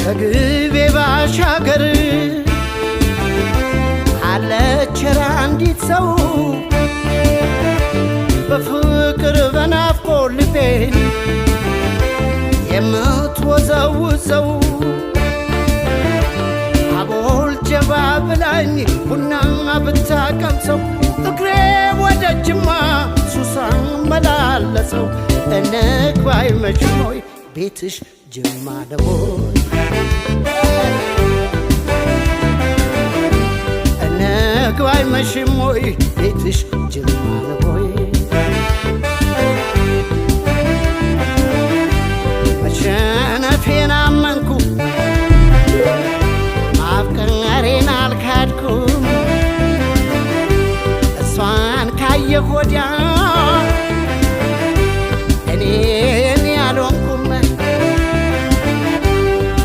ከግቤ ባሻገር አለች አንዲት ሰው በፍቅር በናፍቆት ልቤን የምትወዘውዘው አቦል ጀባ ብላኝ ቡና ብታቀምሰው እግሬ ወደ ጅማ ሱሳ መላለሰው እንግባ አይመሽም ሆይ ቤትሽ ጅማ ነው እንግባ አይመሽም ሆይ ቤትሽ ጅማ ነው መሸነፌን አመንኩ ማፍቀሬን አልካድኩም እሷን ካየሁ ወዲያ